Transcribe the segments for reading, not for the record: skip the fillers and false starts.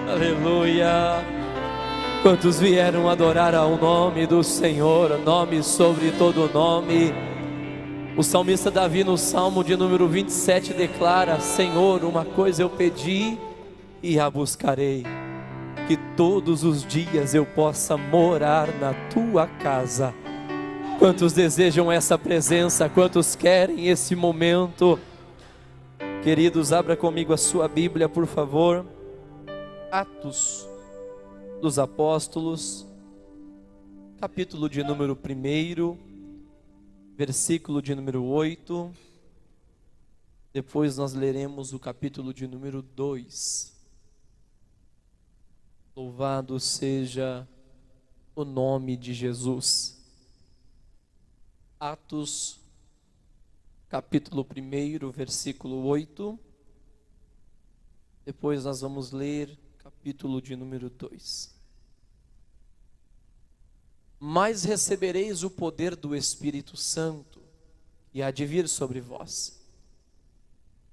Aleluia. Quantos vieram adorar ao nome do Senhor, nome sobre todo nome? O salmista Davi, no Salmo de número 27, declara: Senhor, uma coisa eu pedi e a buscarei, que todos os dias eu possa morar na tua casa. Quantos desejam essa presença? Quantos querem esse momento? Queridos, abra comigo a sua Bíblia, por favor. Atos dos Apóstolos, capítulo de número 1, versículo de número 8. Depois nós leremos o capítulo de número 2. Louvado seja o nome de Jesus. Atos, capítulo 1, versículo 8. Depois nós vamos ler capítulo de número 2. Mas recebereis o poder do Espírito Santo, e há de vir sobre vós.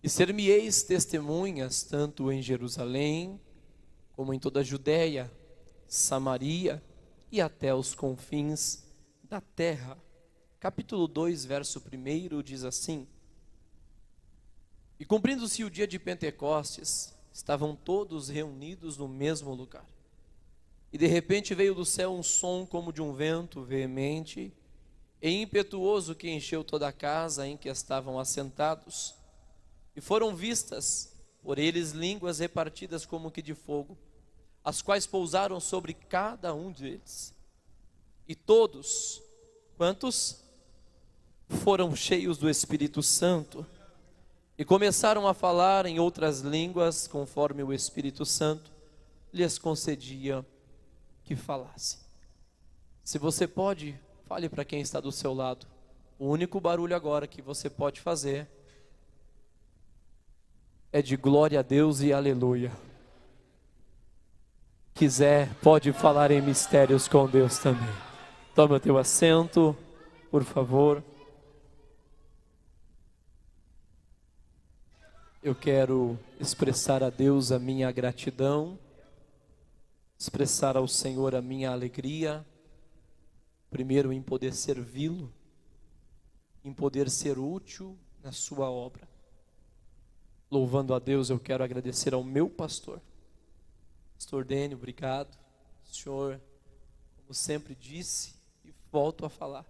E ser-me-eis testemunhas, tanto em Jerusalém, como em toda a Judéia, Samaria e até os confins da terra. Capítulo 2, verso 1 diz assim: E cumprindo-se o dia de Pentecostes, estavam todos reunidos no mesmo lugar. E de repente veio do céu um som como de um vento veemente e impetuoso que encheu toda a casa em que estavam assentados. E foram vistas por eles línguas repartidas como que de fogo, as quais pousaram sobre cada um deles. E todos, quantos? Foram cheios do Espírito Santo e começaram a falar em outras línguas, conforme o Espírito Santo lhes concedia que falasse. Se você pode, fale para quem está do seu lado. O único barulho agora que você pode fazer é de glória a Deus e aleluia. Quiser, pode falar em mistérios com Deus também. Toma teu assento, por favor. Eu quero expressar a Deus a minha gratidão, expressar ao Senhor a minha alegria, primeiro em poder servi-lo, em poder ser útil na sua obra. Louvando a Deus, eu quero agradecer ao meu pastor Dênio, obrigado. O Senhor, como sempre disse e volto a falar,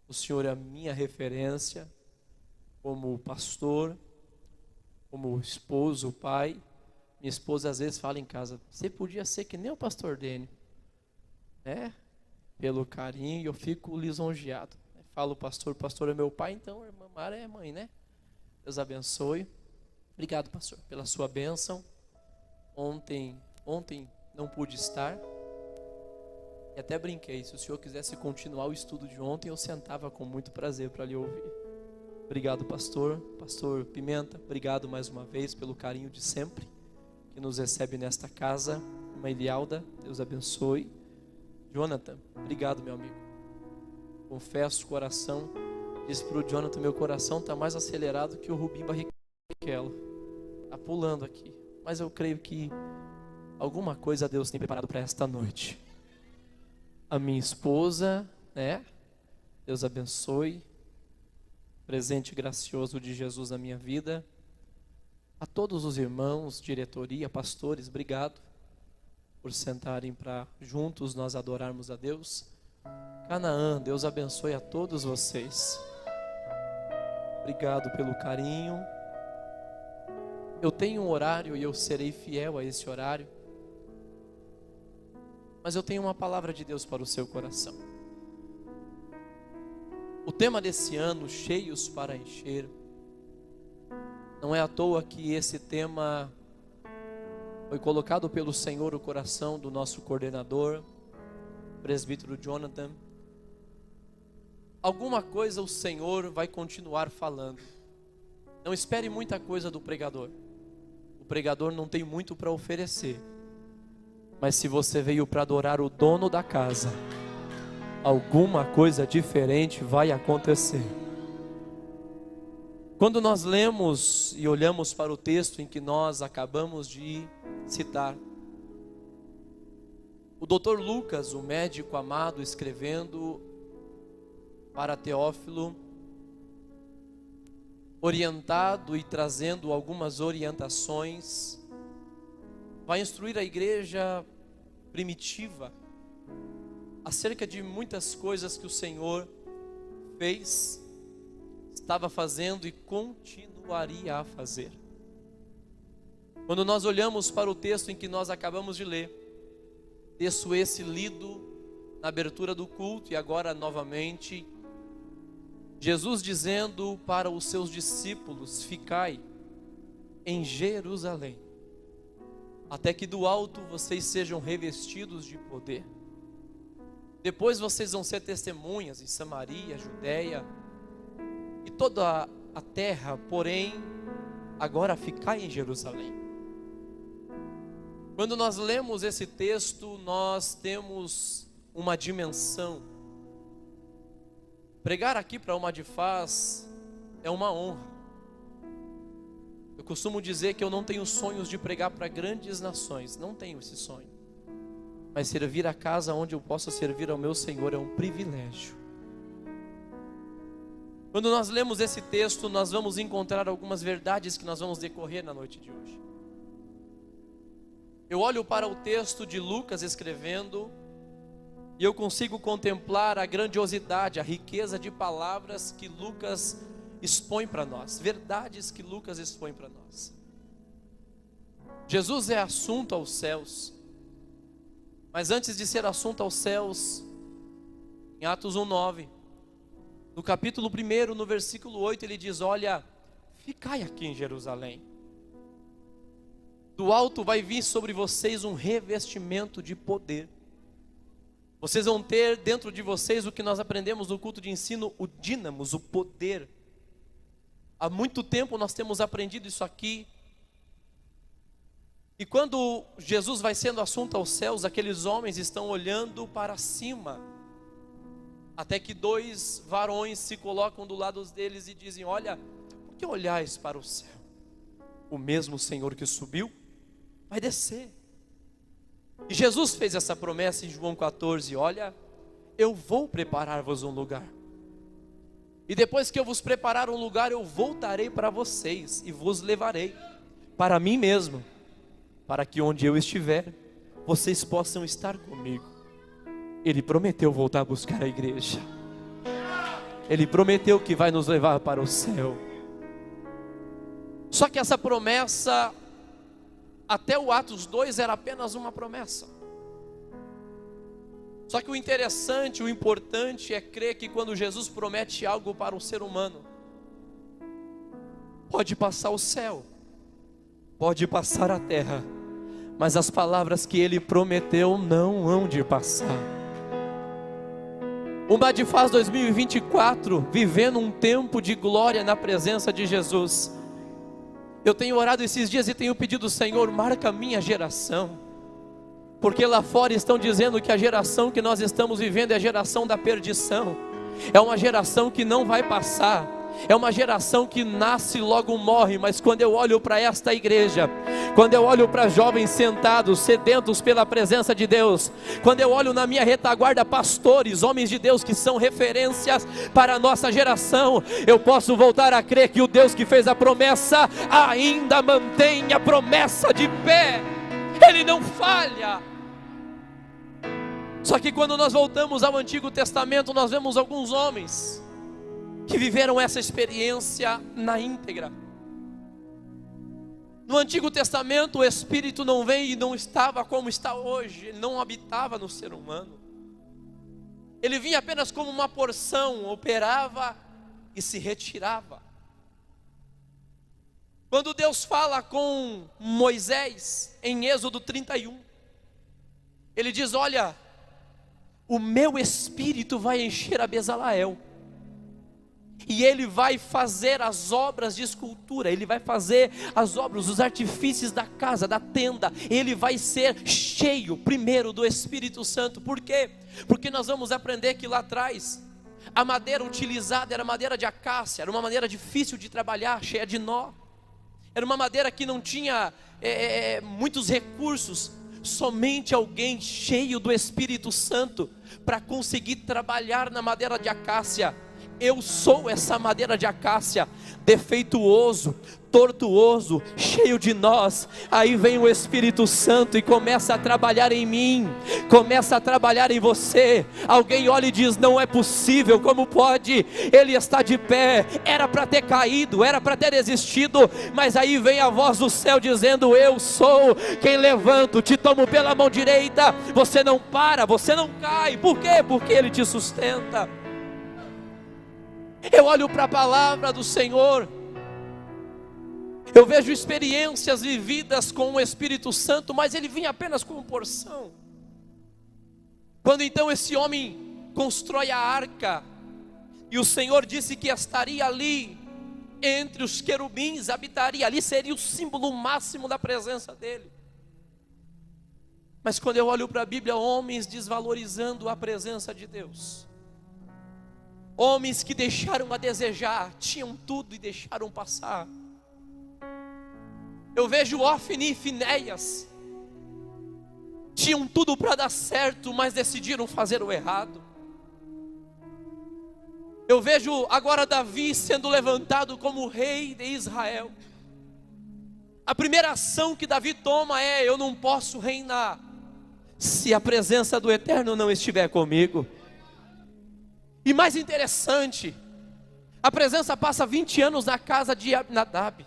o Senhor é a minha referência como pastor, como esposo, pai. Minha esposa às vezes fala em casa: você podia ser que nem o pastor Dênio, né? Pelo carinho, eu fico lisonjeado. Falo: o pastor é meu pai, então a irmã Mara é mãe, né? Deus abençoe. Obrigado, pastor, pela sua bênção. Ontem não pude estar e até brinquei: se o senhor quisesse continuar o estudo de ontem, eu sentava com muito prazer para lhe ouvir. Obrigado, pastor Pimenta, obrigado mais uma vez pelo carinho de sempre que nos recebe nesta casa. Irmã Elialda, Deus abençoe. Jonathan, obrigado, meu amigo. Confesso o coração, disse para o Jonathan: meu coração está mais acelerado que o Rubim Barrichello, está pulando aqui, mas eu creio que alguma coisa Deus tem preparado para esta noite. A minha esposa, né? Deus abençoe. Presente gracioso de Jesus na minha vida. A todos os irmãos, diretoria, pastores, obrigado por sentarem para juntos nós adorarmos a Deus. Canaã, Deus abençoe a todos vocês. Obrigado pelo carinho. Eu tenho um horário e eu serei fiel a esse horário. Mas eu tenho uma palavra de Deus para o seu coração. O tema desse ano, cheios para encher. Não é à toa que esse tema foi colocado pelo Senhor no coração do nosso coordenador, presbítero Jonathan. Alguma coisa o Senhor vai continuar falando. Não espere muita coisa do pregador. O pregador não tem muito para oferecer. Mas se você veio para adorar o dono da casa, alguma coisa diferente vai acontecer. Quando nós lemos e olhamos para o texto em que nós acabamos de citar, O Dr. Lucas, o médico amado, escrevendo para Teófilo, orientado e trazendo algumas orientações, vai instruir a igreja primitiva acerca de muitas coisas que o Senhor fez, estava fazendo e continuaria a fazer. Quando nós olhamos para o texto em que nós acabamos de ler, texto esse lido na abertura do culto e agora novamente, Jesus dizendo para os seus discípulos: ficai em Jerusalém, até que do alto vocês sejam revestidos de poder. Depois vocês vão ser testemunhas em Samaria, Judeia e toda a terra, porém, agora ficai em Jerusalém. Quando nós lemos esse texto, nós temos uma dimensão. Pregar aqui para uma Adifaz é uma honra. Eu costumo dizer que eu não tenho sonhos de pregar para grandes nações, não tenho esse sonho. Mas servir a casa onde eu possa servir ao meu Senhor é um privilégio. Quando nós lemos esse texto, nós vamos encontrar algumas verdades que nós vamos decorrer na noite de hoje. Eu olho para o texto de Lucas escrevendo e eu consigo contemplar a grandiosidade, a riqueza de palavras que Lucas expõe para nós, verdades que Lucas expõe para nós. Jesus é assunto aos céus, mas antes de ser assunto aos céus, em Atos 1:9, no capítulo 1, no versículo 8, ele diz: olha, ficai aqui em Jerusalém. Do alto vai vir sobre vocês um revestimento de poder. Vocês vão ter dentro de vocês o que nós aprendemos no culto de ensino, o dínamos, o poder. Há muito tempo nós temos aprendido isso aqui. E quando Jesus vai sendo assunto aos céus, aqueles homens estão olhando para cima, até que 2 varões se colocam do lado deles e dizem: olha, por que olhais para o céu? O mesmo Senhor que subiu vai descer. E Jesus fez essa promessa em João 14: olha, eu vou preparar-vos um lugar. E depois que eu vos preparar um lugar, eu voltarei para vocês e vos levarei para mim mesmo, para que onde eu estiver, vocês possam estar comigo. Ele prometeu voltar a buscar a igreja. Ele prometeu que vai nos levar para o céu. Só que essa promessa, até o Atos 2, era apenas uma promessa. Só que o interessante, o importante é crer que quando Jesus promete algo para o ser humano, pode passar o céu, pode passar a terra, mas as palavras que ele prometeu não hão de passar. Uma Adifaz 2024, vivendo um tempo de glória na presença de Jesus. Eu tenho orado esses dias e tenho pedido: Senhor, marca a minha geração. Porque lá fora estão dizendo que a geração que nós estamos vivendo é a geração da perdição. É uma geração que não vai passar. É uma geração que nasce e logo morre. Mas quando eu olho para esta igreja, quando eu olho para jovens sentados, sedentos pela presença de Deus, quando eu olho na minha retaguarda pastores, homens de Deus que são referências para a nossa geração, eu posso voltar a crer que o Deus que fez a promessa ainda mantém a promessa de pé. Ele não falha. Só que quando nós voltamos ao Antigo Testamento, nós vemos alguns homens que viveram essa experiência na íntegra. No Antigo Testamento, o Espírito não veio e não estava como está hoje. Ele não habitava no ser humano. Ele vinha apenas como uma porção, operava e se retirava. Quando Deus fala com Moisés, em Êxodo 31, Ele diz: olha, o meu Espírito vai encher a Bezalael, e ele vai fazer as obras de escultura, ele vai fazer as obras, os artifícios da casa, da tenda. Ele vai ser cheio primeiro do Espírito Santo. Por quê? Porque nós vamos aprender que lá atrás a madeira utilizada era madeira de acácia, era uma madeira difícil de trabalhar, cheia de nó. Era uma madeira que não tinha muitos recursos. somente alguém cheio do Espírito Santo para conseguir trabalhar na madeira de acácia. Eu sou essa madeira de acácia, defeituoso, tortuoso, cheio de nós. Aí vem o Espírito Santo e começa a trabalhar em mim, começa a trabalhar em você. Alguém olha e diz: não é possível, como pode? Ele está de pé, era para ter caído, era para ter desistido, mas aí vem a voz do céu dizendo: eu sou quem levanto, te tomo pela mão direita, você não para, você não cai. Por quê? Porque Ele te sustenta. Eu olho para a palavra do Senhor, eu vejo experiências vividas com o Espírito Santo, mas ele vinha apenas com porção. Quando então esse homem constrói a arca, e o Senhor disse que estaria ali, entre os querubins, habitaria ali, seria o símbolo máximo da presença dele. Mas quando eu olho para a Bíblia, homens desvalorizando a presença de Deus, homens que deixaram a desejar, tinham tudo e deixaram passar. Eu vejo Ofni e Finéias, tinham tudo para dar certo, mas decidiram fazer o errado. Eu vejo agora Davi sendo levantado como rei de Israel. A primeira ação que Davi toma é: eu não posso reinar se a presença do Eterno não estiver comigo. E mais interessante, a presença passa 20 anos na casa de Abinadab,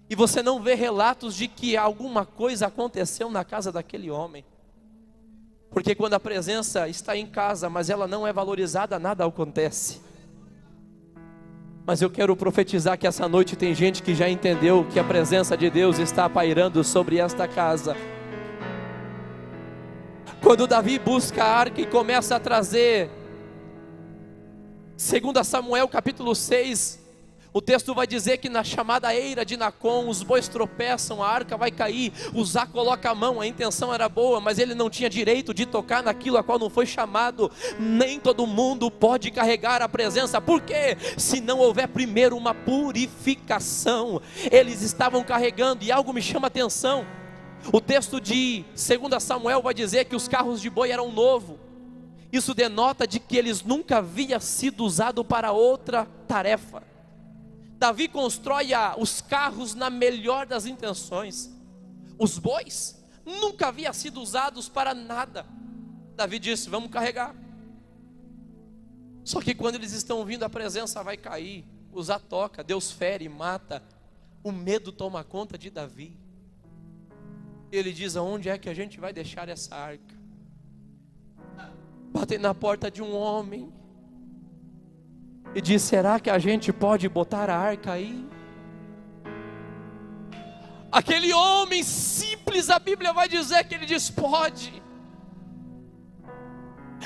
e você não vê relatos de que alguma coisa aconteceu na casa daquele homem. Porque quando a presença está em casa, mas ela não é valorizada, nada acontece. Mas eu quero profetizar que essa noite tem gente que já entendeu que a presença de Deus está pairando sobre esta casa. Quando Davi busca a arca e começa a trazer, 2 Samuel capítulo 6, o texto vai dizer que na chamada eira de Nacon, os bois tropeçam, a arca vai cair, Uzá coloca a mão, a intenção era boa, mas ele não tinha direito de tocar naquilo a qual não foi chamado. Nem todo mundo pode carregar a presença. Por quê? Se não houver primeiro uma purificação. Eles estavam carregando, e algo me chama a atenção. O texto de 2 Samuel vai dizer que os carros de boi eram novos. Isso denota de que eles nunca haviam sido usados para outra tarefa. Davi constrói os carros na melhor das intenções. Os bois nunca haviam sido usados para nada. Davi disse: vamos carregar. Só que quando eles estão vindo, a presença vai cair. Uzá toca, Deus fere, mata. O medo toma conta de Davi. Ele diz: aonde é que a gente vai deixar essa arca? Batem na porta de um homem e diz: será que a gente pode botar a arca aí? Aquele homem simples, a Bíblia vai dizer que ele diz: pode.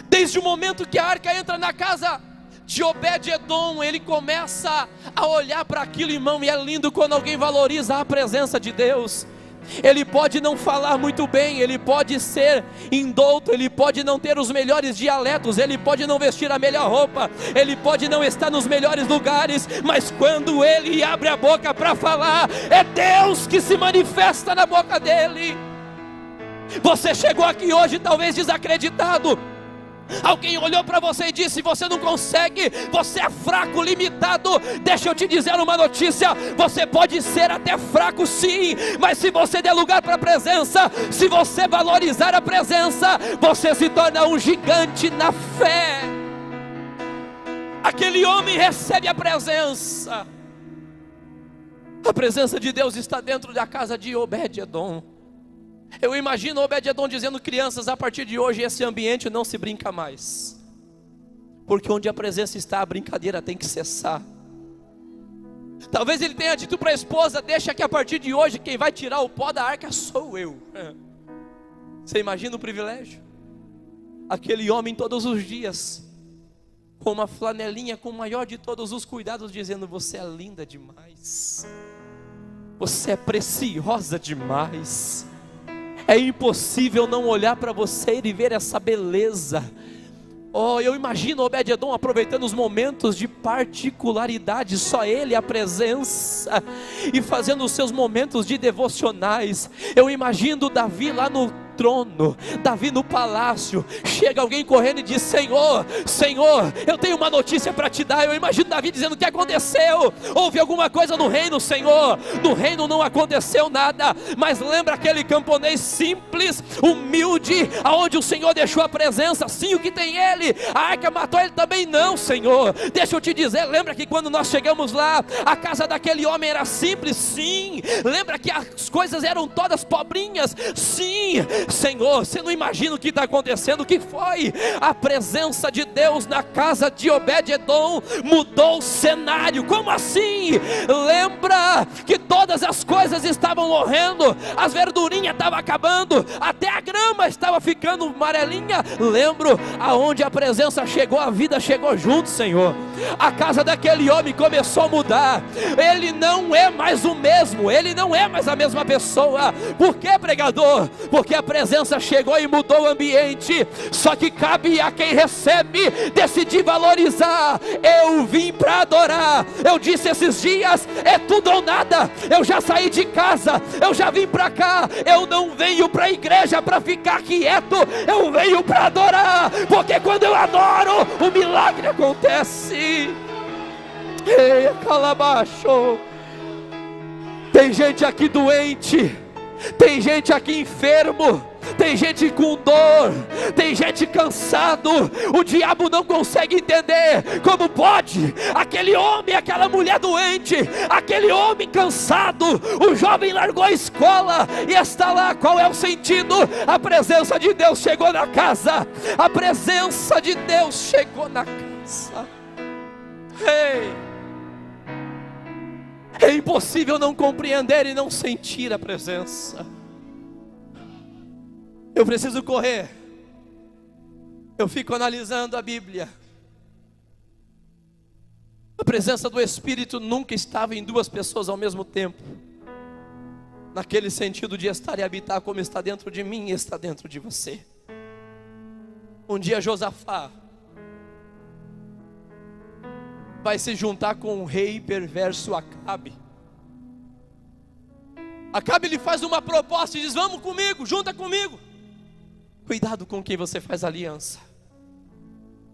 Desde o momento que a arca entra na casa de Obed-Edom, ele começa a olhar para aquilo, irmão, e é lindo quando alguém valoriza a presença de Deus. Ele pode não falar muito bem, ele pode ser indouto, ele pode não ter os melhores dialetos, ele pode não vestir a melhor roupa, ele pode não estar nos melhores lugares, mas quando ele abre a boca para falar, é Deus que se manifesta na boca dele. Você chegou aqui hoje talvez desacreditado. Alguém olhou para você e disse: você não consegue, você é fraco, limitado. Deixa eu te dizer uma notícia: você pode ser até fraco sim, mas se você der lugar para a presença, se você valorizar a presença, você se torna um gigante na fé. Aquele homem recebe a presença. A presença de Deus está dentro da casa de Obed-Edom. Eu imagino Obed-Edom dizendo: crianças, a partir de hoje esse ambiente não se brinca mais, porque onde a presença está, a brincadeira tem que cessar. Talvez ele tenha dito para a esposa: deixa que a partir de hoje quem vai tirar o pó da arca sou eu. Você imagina o privilégio? Aquele homem todos os dias, com uma flanelinha, com o maior de todos os cuidados, dizendo: você é linda demais, você é preciosa demais. É impossível não olhar para você e ver essa beleza. Oh, eu imagino Obed-Edom aproveitando os momentos de particularidade, só ele, a presença, e fazendo os seus momentos de devocionais. Eu imagino Davi lá no trono, Davi no palácio. Chega alguém correndo e diz: Senhor, Senhor, eu tenho uma notícia para te dar. Eu imagino Davi dizendo: o que aconteceu? Houve alguma coisa no reino, Senhor? No reino não aconteceu nada, mas lembra aquele camponês simples, humilde, aonde o Senhor deixou a presença? Sim, o que tem ele? A arca matou ele também? Não, Senhor. Deixa eu te dizer, lembra que quando nós chegamos lá, a casa daquele homem era simples? Sim. Lembra que as coisas eram todas pobrinhas? Sim. Senhor, você não imagina o que está acontecendo? O que foi? A presença de Deus na casa de Obed-edom mudou o cenário. Como assim? Lembra que todas as coisas estavam morrendo, as verdurinhas estavam acabando, até a grama estava ficando amarelinha. Lembro, aonde a presença chegou, a vida chegou junto, Senhor. A casa daquele homem começou a mudar. Ele não é mais o mesmo, ele não é mais a mesma pessoa. Por que, pregador? Porque a presença chegou e mudou o ambiente. Só que cabe a quem recebe decidir valorizar. Eu vim para adorar. Eu disse esses dias: é tudo ou nada. Eu já saí de casa, eu já vim para cá. Eu não venho para a igreja para ficar quieto, eu venho para adorar, porque quando eu adoro, o milagre acontece. Ei, calabacho. Tem gente aqui doente, tem gente aqui enfermo, tem gente com dor, tem gente cansado. O diabo não consegue entender como pode aquele homem, aquela mulher doente, aquele homem cansado, o jovem largou a escola e está lá. Qual é o sentido? A presença de Deus chegou na casa. A presença de Deus chegou na casa. Ei, é impossível não compreender e não sentir a presença. Eu preciso correr. Eu fico analisando a Bíblia. A presença do Espírito nunca estava em duas pessoas ao mesmo tempo, naquele sentido de estar e habitar como está dentro de mim e está dentro de você. Um dia Josafá vai se juntar com um rei perverso, Acabe. Acabe lhe faz uma proposta e diz: vamos comigo, junta comigo. Cuidado com quem você faz aliança.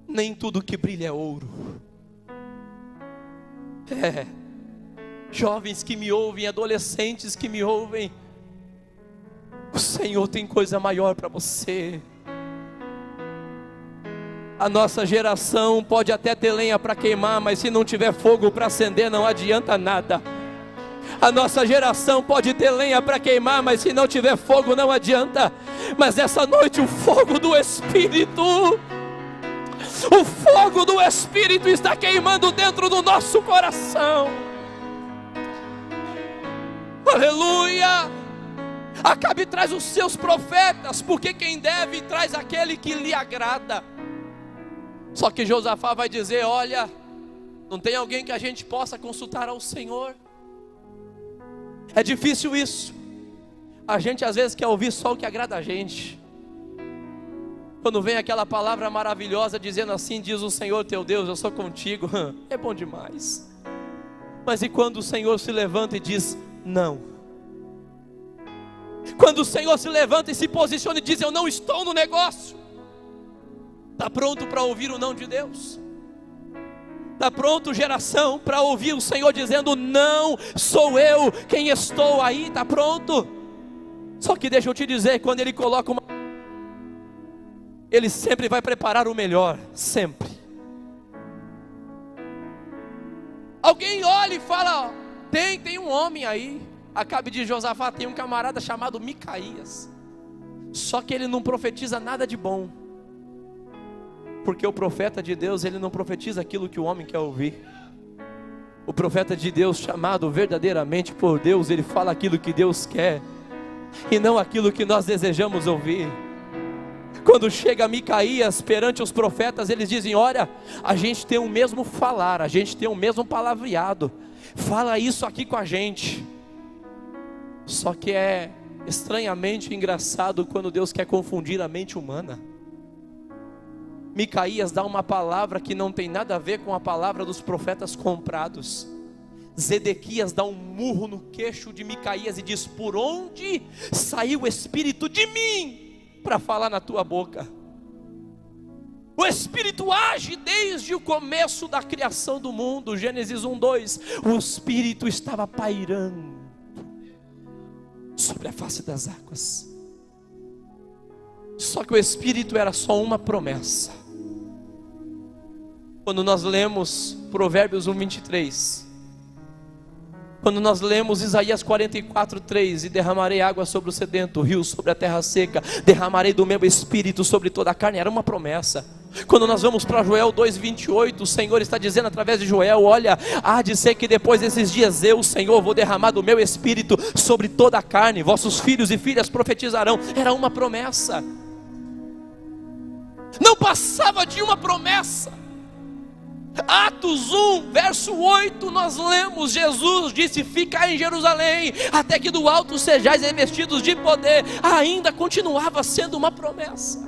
Nem tudo que brilha é ouro. Jovens que me ouvem, adolescentes que me ouvem, o Senhor tem coisa maior para você. A nossa geração pode até ter lenha para queimar, mas se não tiver fogo para acender, não adianta nada. A nossa geração pode ter lenha para queimar, mas se não tiver fogo, não adianta. Mas essa noite o fogo do Espírito, o fogo do Espírito está queimando dentro do nosso coração. Aleluia. Acabe traz os seus profetas, porque quem deve traz aquele que lhe agrada. Só que Josafá vai dizer: olha, não tem alguém que a gente possa consultar ao Senhor? É difícil isso. A gente às vezes quer ouvir só o que agrada a gente. Quando vem aquela palavra maravilhosa dizendo assim: diz o Senhor teu Deus, eu sou contigo, é bom demais. Mas e quando o Senhor se levanta e diz não? Quando o Senhor se levanta e se posiciona e diz: eu não estou no negócio. Está pronto para ouvir o não de Deus? Está pronto, geração, para ouvir o Senhor dizendo: não sou eu quem estou aí? Está pronto? Só que deixa eu te dizer, quando Ele coloca uma... Ele sempre vai preparar o melhor, sempre. Alguém olha e fala: tem um homem aí. Acabe de Josafá tem um camarada chamado Micaías. Só que ele não profetiza nada de bom. Porque o profeta de Deus, ele não profetiza aquilo que o homem quer ouvir. O profeta de Deus, chamado verdadeiramente por Deus, ele fala aquilo que Deus quer e não aquilo que nós desejamos ouvir. Quando chega Micaías perante os profetas, eles dizem: olha, a gente tem o mesmo falar, a gente tem o mesmo palavreado, fala isso aqui com a gente. Só que é estranhamente engraçado quando Deus quer confundir a mente humana. Micaías dá uma palavra que não tem nada a ver com a palavra dos profetas comprados. Zedequias dá um murro no queixo de Micaías e diz: por onde saiu o Espírito de mim? para falar na tua boca. O Espírito age desde o começo da criação do mundo. Gênesis 1:2. O Espírito estava pairando sobre a face das águas. Só que o Espírito era só uma promessa. Quando nós lemos Provérbios 1:23, quando nós lemos Isaías 44:3, e derramarei água sobre o sedento, rios sobre a terra seca, derramarei do meu Espírito sobre toda a carne, era uma promessa. Quando nós vamos para Joel 2:28, o Senhor está dizendo através de Joel: olha, há de ser que depois desses dias eu, Senhor, vou derramar do meu Espírito sobre toda a carne, vossos filhos e filhas profetizarão. Era uma promessa, não passava de uma promessa. Atos 1, verso 8, nós lemos: Jesus disse: ficai em Jerusalém, até que do alto sejais revestidos de poder. Ainda continuava sendo uma promessa.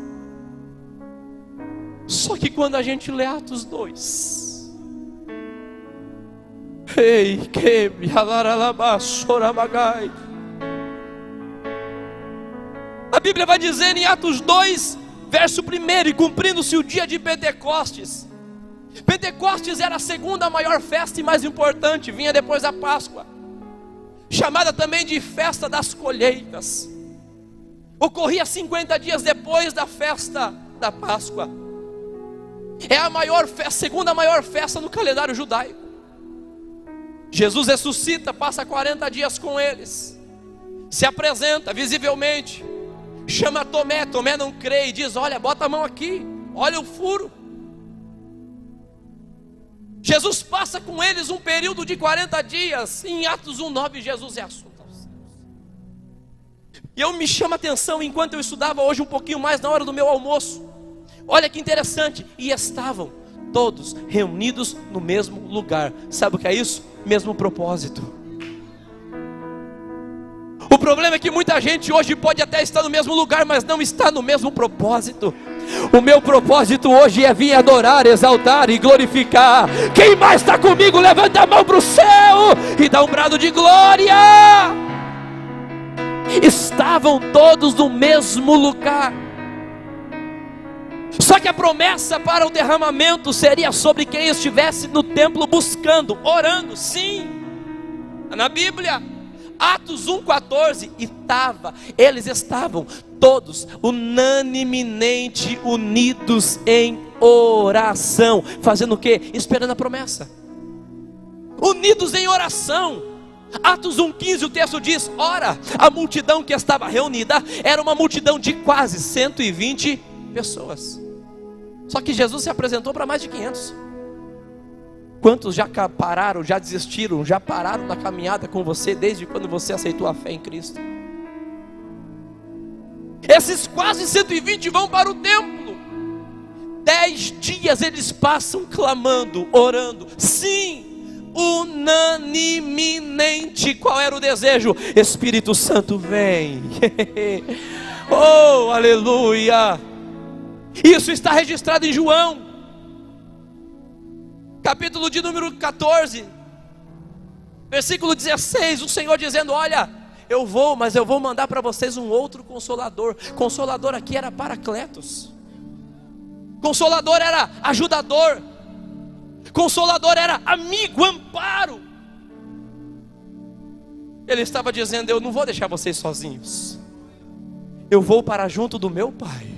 Só que quando a gente lê Atos 2, a Bíblia vai dizer em Atos 2, verso 1: e cumprindo-se o dia de Pentecostes. Pentecostes era a segunda maior festa e mais importante, vinha depois da Páscoa, chamada também de festa das colheitas. Ocorria 50 dias depois da festa da Páscoa. É a maior festa, segunda maior festa no calendário judaico. Jesus ressuscita, passa 40 dias com eles, se apresenta visivelmente, chama Tomé. Tomé não crê e diz: olha, bota a mão aqui, olha o furo. Jesus passa com eles um período de 40 dias. Em Atos 1:9, Jesus é assunto aos céus. E eu me chama a atenção, enquanto eu estudava hoje um pouquinho mais na hora do meu almoço, olha que interessante: e estavam todos reunidos no mesmo lugar. Sabe o que é isso? Mesmo propósito. O problema é que muita gente hoje pode até estar no mesmo lugar, mas não está no mesmo propósito. O meu propósito hoje é vir adorar, exaltar e glorificar. Quem mais está comigo, levanta a mão para o céu e dá um brado de glória. Estavam todos no mesmo lugar. Só que a promessa para o derramamento seria sobre quem estivesse no templo buscando, orando. Sim, na Bíblia, Atos 1:14, eles estavam todos unanimemente unidos em oração. Fazendo o quê? Esperando a promessa. Unidos em oração. Atos 1:15, o texto diz: ora, a multidão que estava reunida era uma multidão de quase 120 pessoas. Só que Jesus se apresentou para mais de 500. Quantos já pararam, já desistiram, já pararam na caminhada com você desde quando você aceitou a fé em Cristo? Esses quase 120 vão para o templo. 10 dias eles passam clamando, orando. Sim, unanimemente. Qual era o desejo? Espírito Santo, vem. Oh, aleluia. Isso está registrado em João, capítulo de número 14, versículo 16, o Senhor dizendo: olha, eu vou, mas eu vou mandar para vocês um outro Consolador. Consolador aqui era Paracletos. Consolador era ajudador. Consolador era amigo, amparo. Ele estava dizendo: eu não vou deixar vocês sozinhos. Eu vou para junto do meu Pai.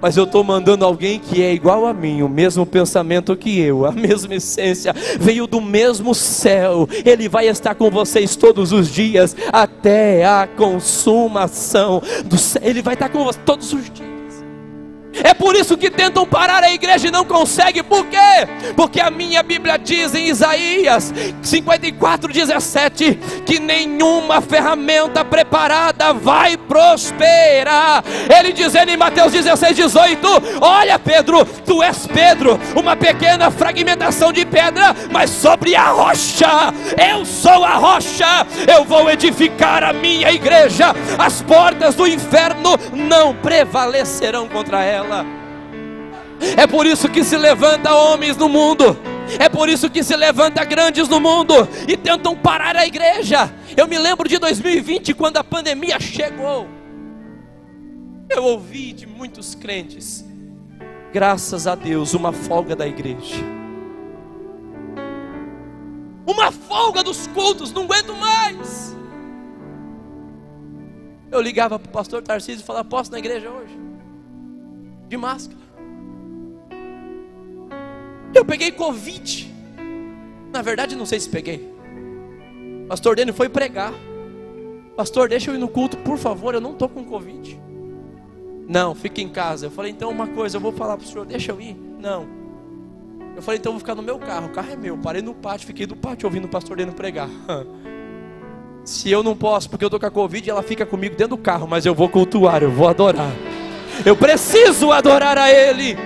Mas eu estou mandando alguém que é igual a mim, o mesmo pensamento que eu, a mesma essência, veio do mesmo céu. Ele vai estar com vocês todos os dias, até a consumação do céu. Ele vai estar com vocês todos os dias. É por isso que tentam parar a igreja e não conseguem. Por quê? Porque a minha Bíblia diz em Isaías 54:17 que nenhuma ferramenta preparada vai prosperar. Ele dizendo em Mateus 16:18: olha, Pedro, tu és Pedro, uma pequena fragmentação de pedra, mas sobre a rocha, eu sou a rocha, eu vou edificar a minha igreja. As portas do inferno não prevalecerão contra ela. É por isso que se levanta homens no mundo, é por isso que se levanta grandes no mundo e tentam parar a igreja. Eu me lembro de 2020, quando a pandemia chegou. Eu ouvi de muitos crentes, graças a Deus, uma folga da igreja, uma folga dos cultos, não aguento mais. Eu ligava para o pastor Tarcísio e falava: posso ir na igreja hoje? De máscara. Eu peguei Covid. Na verdade não sei se peguei. Pastor Dênio foi pregar: pastor, deixa eu ir no culto, por favor, eu não estou com Covid. Não, fica em casa. Eu falei: então uma coisa, eu vou falar para o senhor, deixa eu ir. Não. Eu falei: então eu vou ficar no meu carro, o carro é meu. Parei no pátio, fiquei no pátio ouvindo o pastor Dênio pregar. Se eu não posso, porque eu estou com a Covid, ela fica comigo dentro do carro, mas eu vou cultuar, eu vou adorar. Eu preciso adorar a Ele.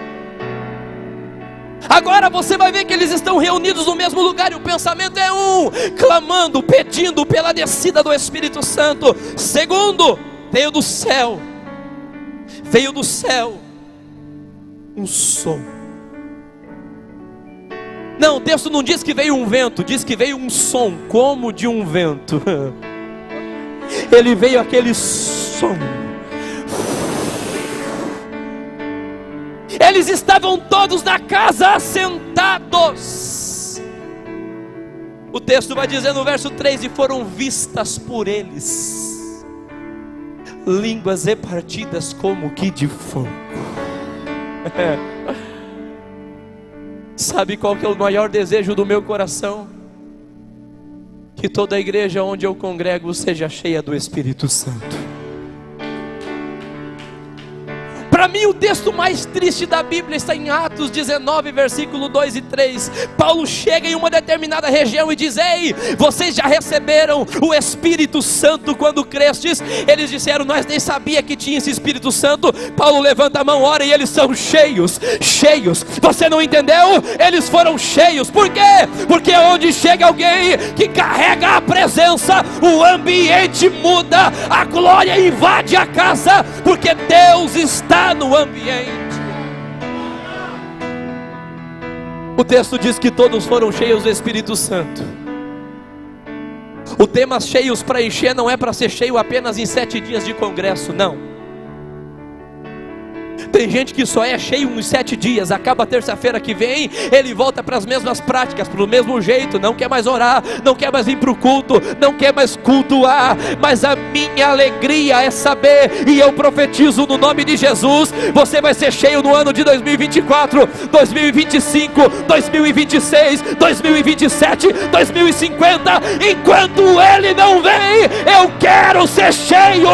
Agora você vai ver que eles estão reunidos no mesmo lugar, e o pensamento é um, clamando, pedindo pela descida do Espírito Santo. Segundo, veio do céu um som. Não, o texto não diz que veio um vento, diz que veio um som, como de um vento. Ele veio aquele som. Eles estavam todos na casa assentados. O texto vai dizer no verso 3: e foram vistas por eles línguas repartidas como que de fogo. Sabe qual que é o maior desejo do meu coração? Que toda a igreja onde eu congrego seja cheia do Espírito Santo. Para mim o texto mais triste da Bíblia está em Atos 19, versículo 2 e 3. Paulo chega em uma determinada região e diz: ei, vocês já receberam o Espírito Santo quando crestes? Eles disseram: nós nem sabia que tinha esse Espírito Santo. Paulo levanta a mão, ora, e eles são cheios. Você não entendeu? Eles foram cheios. Por quê? Porque onde chega alguém que carrega a presença, o ambiente muda, a glória invade a casa, porque Deus está no ambiente. O texto diz que todos foram cheios do Espírito Santo. O tema cheios para encher não é para ser cheio apenas em 7 dias de congresso, não. Tem gente que só é cheio uns 7 dias, acaba a terça-feira que vem, ele volta para as mesmas práticas, para o mesmo jeito, não quer mais orar, não quer mais vir para o culto, não quer mais cultuar. Mas a minha alegria é saber, e eu profetizo no nome de Jesus, você vai ser cheio no ano de 2024, 2025, 2026, 2027, 2050, enquanto Ele não vem, eu quero ser cheio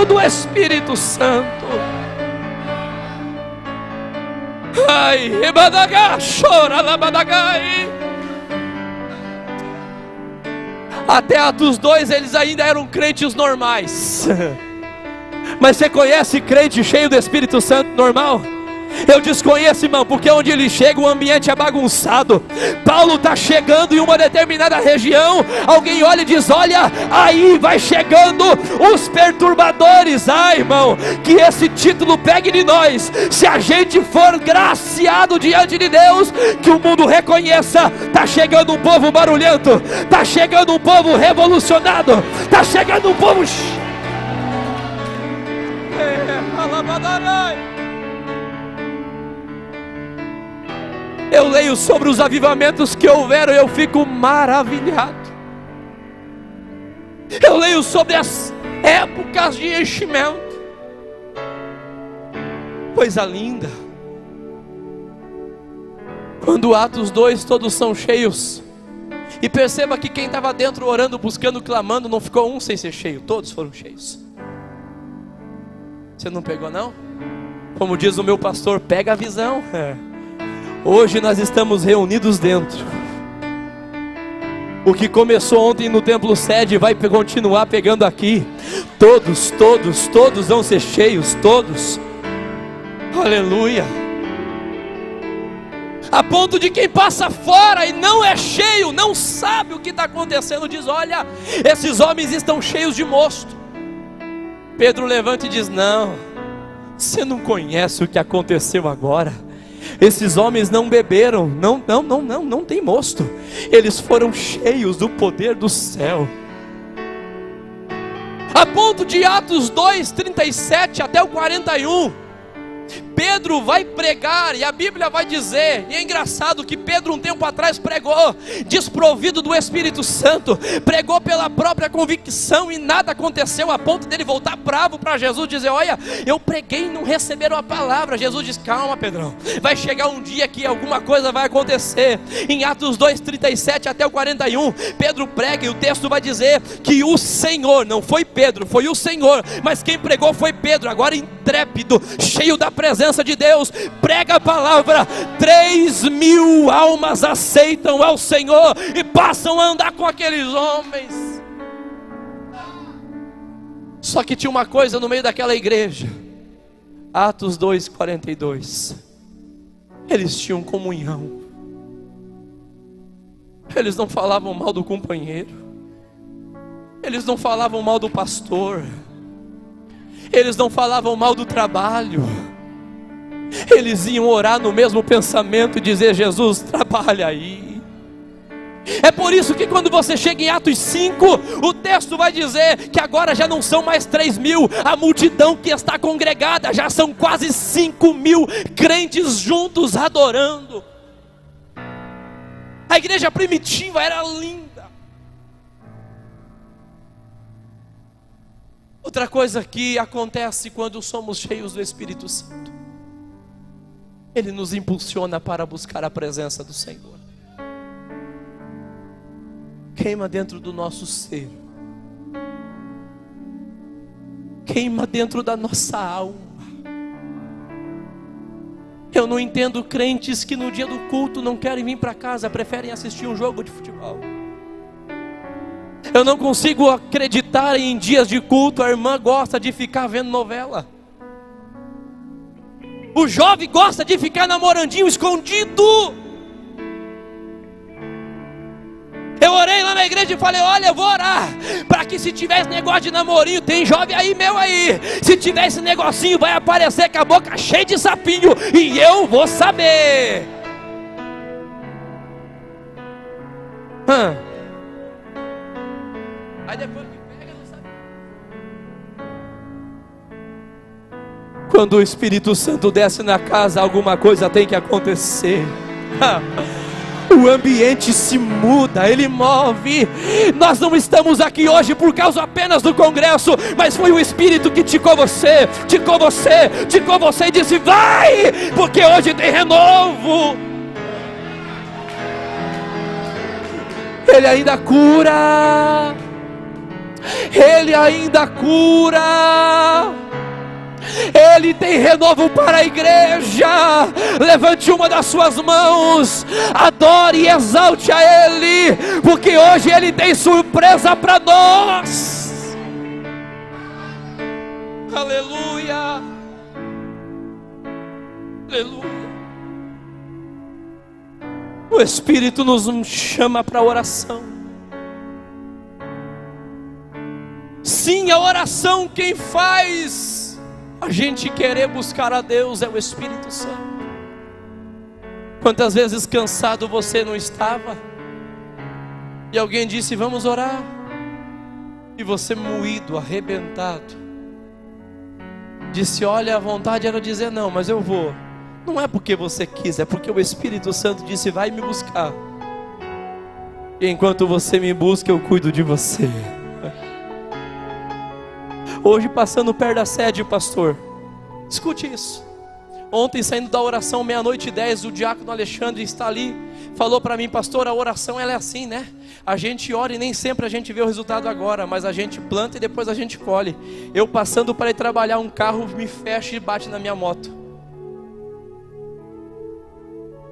do Espírito Santo. Ai, ebadaga, chora labadagai. Até Atos 2 eles ainda eram crentes normais. Mas você conhece crente cheio do Espírito Santo normal? Eu desconheço, irmão, porque onde ele chega o ambiente é bagunçado. Paulo está chegando em uma determinada região, alguém olha e diz: olha, aí vai chegando os perturbadores. Ai, irmão, que esse título pegue de nós. Se a gente for graciado diante de Deus, que o mundo reconheça: está chegando um povo barulhento, está chegando um povo revolucionado, está chegando um povo Eu leio sobre os avivamentos que houveram e eu fico maravilhado. Eu leio sobre as épocas de enchimento. Coisa linda. Quando Atos 2 todos são cheios. E perceba que quem estava dentro orando, buscando, clamando, não ficou um sem ser cheio, todos foram cheios. Você não pegou não? Como diz o meu pastor, pega a visão. Hoje nós estamos reunidos dentro. O que começou ontem no templo sede vai continuar pegando aqui. Todos vão ser cheios, todos. Aleluia. A ponto de quem passa fora e não é cheio, não sabe o que está acontecendo, diz: olha, esses homens estão cheios de mosto. Pedro levanta e diz: não, você não conhece o que aconteceu agora. Esses homens não beberam, não tem mosto. Eles foram cheios do poder do céu. a ponto de Atos 2, 37 até o 41, Pedro vai pregar, e a Bíblia vai dizer, e é engraçado que Pedro um tempo atrás pregou, desprovido do Espírito Santo, pregou pela própria convicção, e nada aconteceu, a ponto dele voltar bravo para Jesus, dizer: olha, eu preguei e não receberam a palavra. Jesus diz: calma, Pedrão, vai chegar um dia que alguma coisa vai acontecer. Em Atos 2, 37 até o 41, Pedro prega, e o texto vai dizer que o Senhor, não foi Pedro, foi o Senhor, mas quem pregou foi Pedro, agora intrépido, cheio da presença de Deus, prega a palavra. 3.000 almas aceitam ao Senhor e passam a andar com aqueles homens. Só que tinha uma coisa no meio daquela igreja. Atos 2, 42, eles tinham comunhão, eles não falavam mal do companheiro, eles não falavam mal do pastor, eles não falavam mal do trabalho, eles iam orar no mesmo pensamento e dizer: Jesus, trabalha aí. É por isso que quando você chega em Atos 5, o texto vai dizer que agora já não são mais 3.000, a multidão que está congregada, já são quase 5.000 crentes juntos adorando. A igreja primitiva era linda. Outra coisa que acontece quando somos cheios do Espírito Santo, Ele nos impulsiona para buscar a presença do Senhor. Queima dentro do nosso ser, queima dentro da nossa alma. Eu não entendo crentes que no dia do culto não querem vir para casa, preferem assistir um jogo de futebol. Eu não consigo acreditar em dias de culto a irmã gosta de ficar vendo novela. O jovem gosta de ficar namorandinho escondido. Eu orei lá na igreja e falei: olha, eu vou orar para que se tiver esse negócio de namorinho, tem jovem aí meu aí, se tiver esse negocinho vai aparecer com a boca cheia de sapinho, e eu vou saber. Aí depois que pega, não sabe. Quando o Espírito Santo desce na casa, alguma coisa tem que acontecer. O ambiente se muda, ele move. Nós não estamos aqui hoje por causa apenas do congresso, mas foi o Espírito que ticou você e disse: vai, porque hoje tem renovo. Ele ainda cura, Ele ainda cura. Ele tem renovo para a igreja. Levante uma das suas mãos, adore e exalte a Ele, porque hoje Ele tem surpresa para nós. Aleluia, aleluia. O Espírito nos chama para a oração. Sim, a oração quem faz a gente querer buscar a Deus é o Espírito Santo. Quantas vezes cansado você não estava, e alguém disse: vamos orar, e você moído, arrebentado, disse: olha, a vontade era dizer não, mas eu vou. Não é porque você quis, é porque o Espírito Santo disse: vai me buscar, e enquanto você me busca eu cuido de você. Hoje passando perto da sede, pastor, escute isso. Ontem saindo da oração 00:10, o diácono Alexandre está ali, falou para mim: pastor, a oração ela é assim, né? A gente ora e nem sempre a gente vê o resultado agora, mas a gente planta e depois a gente colhe. Eu passando para ir trabalhar, um carro me fecha e bate na minha moto.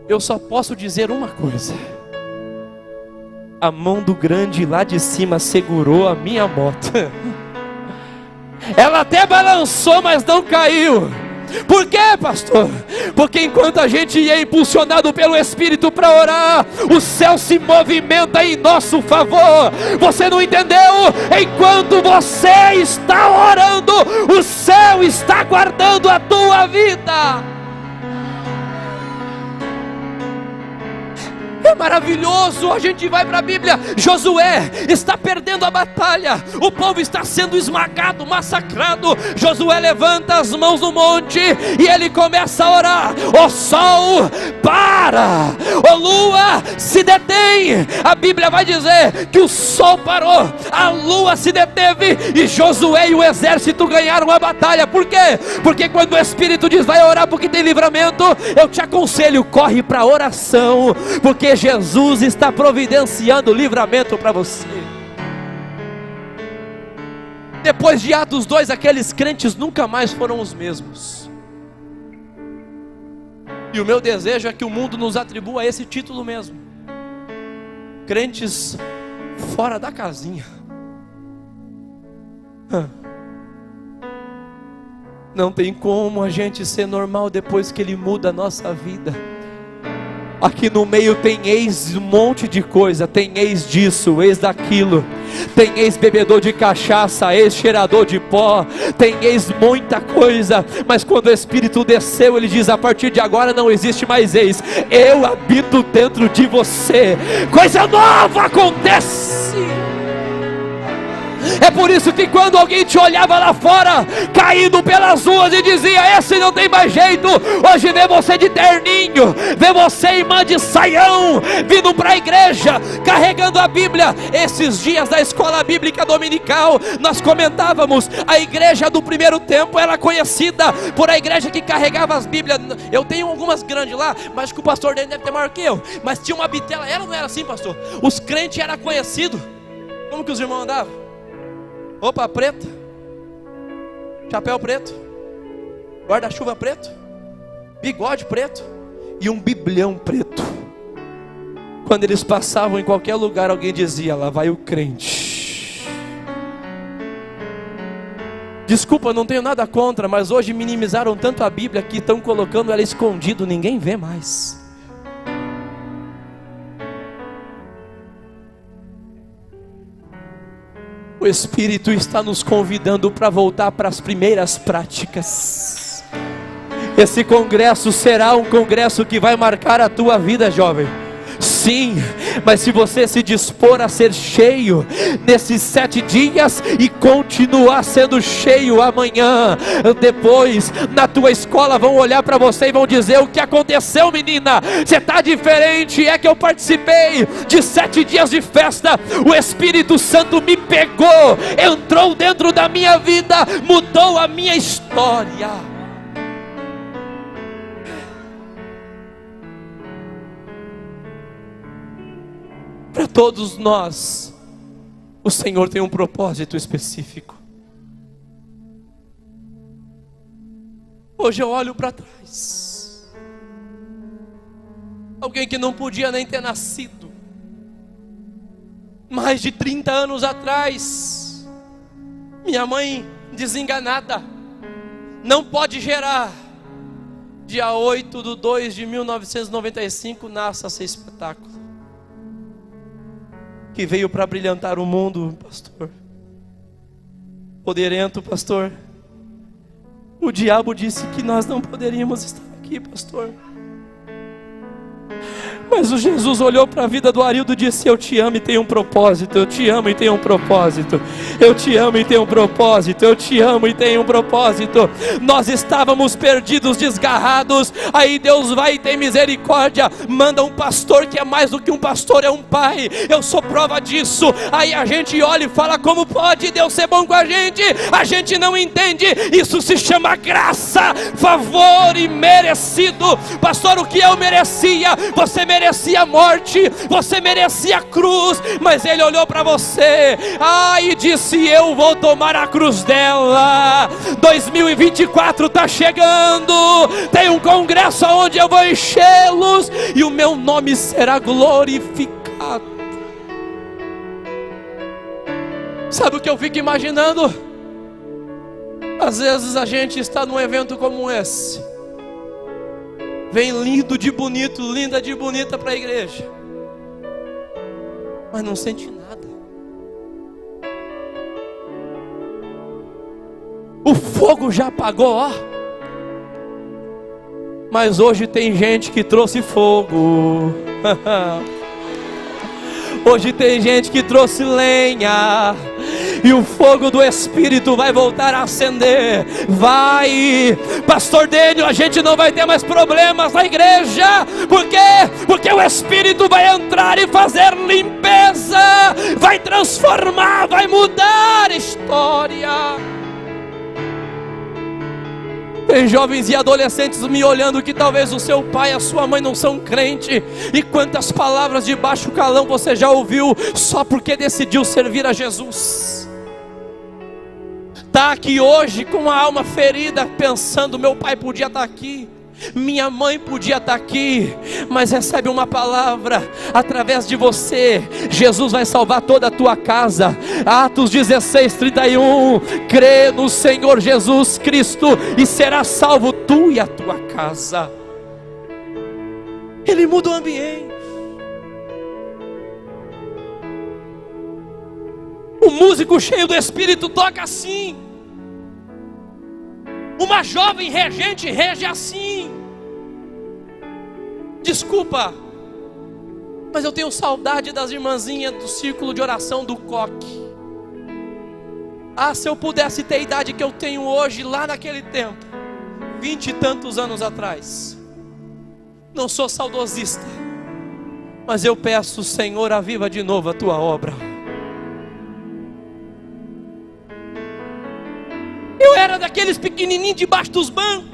Eu só posso dizer uma coisa: a mão do grande lá de cima segurou a minha moto. Ela até balançou, mas não caiu. Por quê, pastor? Porque enquanto a gente é impulsionado pelo Espírito para orar, o céu se movimenta em nosso favor. Você não entendeu? Enquanto você está orando, o céu está guardando a tua vida. é maravilhoso. A gente vai para a Bíblia, Josué está perdendo a batalha, o povo está sendo esmagado, massacrado. Josué levanta as mãos no monte e ele começa a orar: ó sol, para, ó lua, se detém. A Bíblia vai dizer que o sol parou, a lua se deteve e Josué e o exército ganharam a batalha. Por quê? Porque quando o Espírito diz vai orar porque tem livramento, eu te aconselho, corre para a oração, porque Jesus está providenciando livramento para você. Depois de Atos 2, aqueles crentes nunca mais foram os mesmos. E o meu desejo é que o mundo nos atribua esse título mesmo: crentes fora da casinha. Não tem como a gente ser normal depois que Ele muda a nossa vida. Aqui no meio tem ex um monte de coisa, tem ex disso, ex daquilo, tem ex bebedor de cachaça, ex cheirador de pó, tem ex muita coisa. Mas quando o Espírito desceu, Ele diz: a partir de agora não existe mais ex, eu habito dentro de você, coisa nova acontece. É por isso que quando alguém te olhava lá fora, caindo pelas ruas e dizia: esse não tem mais jeito, hoje vê você de terninho, vê você irmã de saião, vindo para a igreja, carregando a Bíblia. Esses dias da escola bíblica dominical, nós comentávamos, a igreja do primeiro tempo era conhecida por a igreja que carregava as Bíblias. Eu tenho algumas grandes lá, mas que o pastor dele deve ter maior que eu, mas tinha uma bitela, era ou não era assim, pastor? Os crentes eram conhecidos. Como que os irmãos andavam? Roupa preta, chapéu preto, guarda-chuva preto, bigode preto e um biblião preto. Quando eles passavam em qualquer lugar, alguém dizia: lá vai o crente. Desculpa, não tenho nada contra, mas hoje minimizaram tanto a Bíblia que estão colocando ela escondido, ninguém vê mais. O Espírito está nos convidando para voltar para as primeiras práticas. Esse congresso será um congresso que vai marcar a tua vida, jovem. Sim, mas se você se dispor a ser cheio nesses 7 dias e continuar sendo cheio amanhã, depois na tua escola vão olhar para você e vão dizer: o que aconteceu, menina? Você está diferente. É que eu participei de 7 dias de festa, o Espírito Santo me pegou, entrou dentro da minha vida, mudou a minha história. Para todos nós, o Senhor tem um propósito específico. Hoje eu olho para trás, alguém que não podia nem ter nascido, mais de 30 anos atrás, minha mãe desenganada, não pode gerar. Dia 8/2/1995 nasce esse espetáculo, que veio para brilhantar o mundo, pastor. Poderento, pastor. O diabo disse que nós não poderíamos estar aqui, pastor. Mas o Jesus olhou para a vida do Arildo e disse: eu te amo e tenho um propósito, eu te amo e tenho um propósito, eu te amo e tenho um propósito, eu te amo e tenho um propósito. Nós estávamos perdidos, desgarrados, aí Deus vai e tem misericórdia, manda um pastor que é mais do que um pastor, é um pai. Eu sou prova disso. Aí a gente olha e fala: como pode Deus ser bom com a gente? A gente não entende. Isso se chama graça, favor imerecido. Pastor, o que eu merecia? Você merecia a morte, você merecia a cruz, mas Ele olhou para você e disse: eu vou tomar a cruz dela. 2024 está chegando, tem um congresso onde eu vou enchê-los e o meu nome será glorificado. Sabe o que eu fico imaginando? Às vezes a gente está num evento como esse, vem lindo de bonito, linda de bonita para a igreja, mas não sente nada. O fogo já apagou, ó. Mas hoje tem gente que trouxe fogo. Hoje tem gente que trouxe lenha, e o fogo do Espírito vai voltar a acender. Vai, pastor Dênio, a gente não vai ter mais problemas na igreja. Por quê? Porque o Espírito vai entrar e fazer limpeza, vai transformar, vai mudar a história. Tem jovens e adolescentes me olhando que talvez o seu pai e a sua mãe não são crente. E quantas palavras de baixo calão você já ouviu só porque decidiu servir a Jesus? Está aqui hoje com a alma ferida, pensando: meu pai podia estar aqui, minha mãe podia estar aqui, mas recebe uma palavra através de você: Jesus vai salvar toda a tua casa. Atos 16:31, crê no Senhor Jesus Cristo e será salvo tu e a tua casa. Ele muda o ambiente. O músico cheio do Espírito toca assim. Uma jovem regente rege assim. Desculpa, mas eu tenho saudade das irmãzinhas do círculo de oração do coque. Se eu pudesse ter a idade que eu tenho hoje, lá naquele tempo, 20 e tantos anos atrás. Não sou saudosista, mas eu peço: Senhor, aviva de novo a tua obra. Eu era daqueles pequenininhos debaixo dos bancos,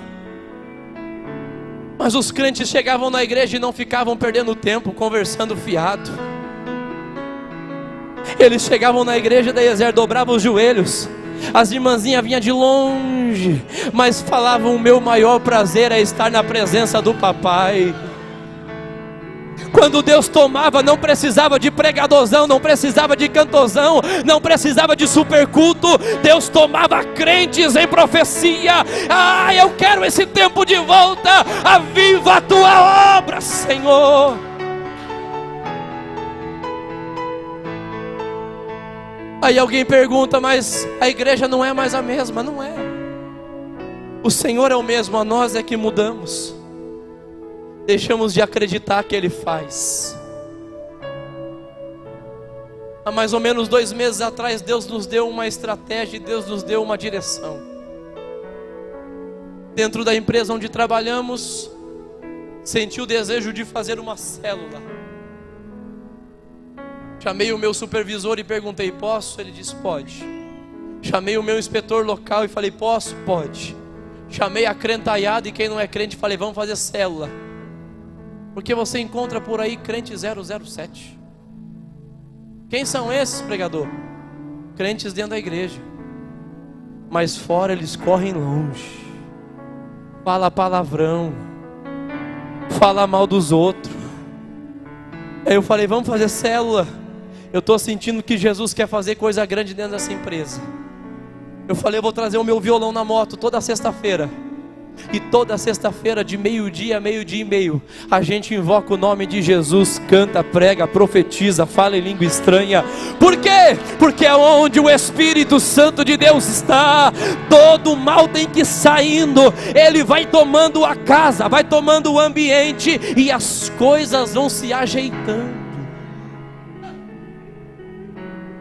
mas os crentes chegavam na igreja e não ficavam perdendo tempo conversando fiado. Eles chegavam na igreja da Ezer, dobravam os joelhos. As irmãzinhas vinham de longe, mas falavam: o meu maior prazer é estar na presença do papai. Quando Deus tomava, não precisava de pregadorzão, não precisava de cantorzão, não precisava de superculto. Deus tomava crentes em profecia. Eu quero esse tempo de volta. Aviva a tua obra, Senhor. Aí alguém pergunta: mas a igreja não é mais a mesma? Não é. O Senhor é o mesmo, a nós é que mudamos. Deixamos de acreditar que Ele faz. Há mais ou menos 2 meses atrás, Deus nos deu uma estratégia, Deus nos deu uma direção. Dentro da empresa onde trabalhamos, senti o desejo de fazer uma célula. Chamei o meu supervisor e perguntei: posso? Ele disse: pode. Chamei o meu inspetor local e falei: posso? Pode. Chamei a crentaiada e quem não é crente, falei: vamos fazer célula. Porque você encontra por aí crente 007. Quem são esses, pregador? Crentes dentro da igreja, mas fora eles correm longe. Fala palavrão, fala mal dos outros. Aí eu falei: vamos fazer célula. Eu estou sentindo que Jesus quer fazer coisa grande dentro dessa empresa. Eu falei: eu vou trazer o meu violão na moto toda sexta-feira. E toda sexta-feira, de meio-dia a meio-dia e meio, a gente invoca o nome de Jesus, canta, prega, profetiza, fala em língua estranha. Por quê? Porque é onde o Espírito Santo de Deus está, todo mal tem que ir saindo. Ele vai tomando a casa, vai tomando o ambiente, e as coisas vão se ajeitando.